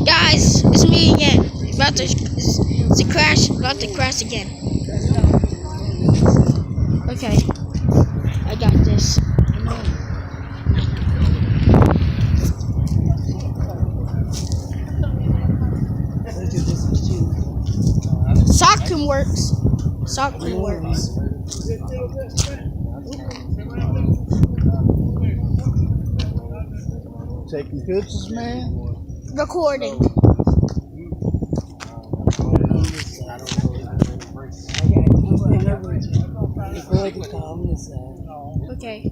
Guys, it's me again. About to crash again. Okay, I got this. Socken works. Socken works. Taking pictures, man. Recording. Okay.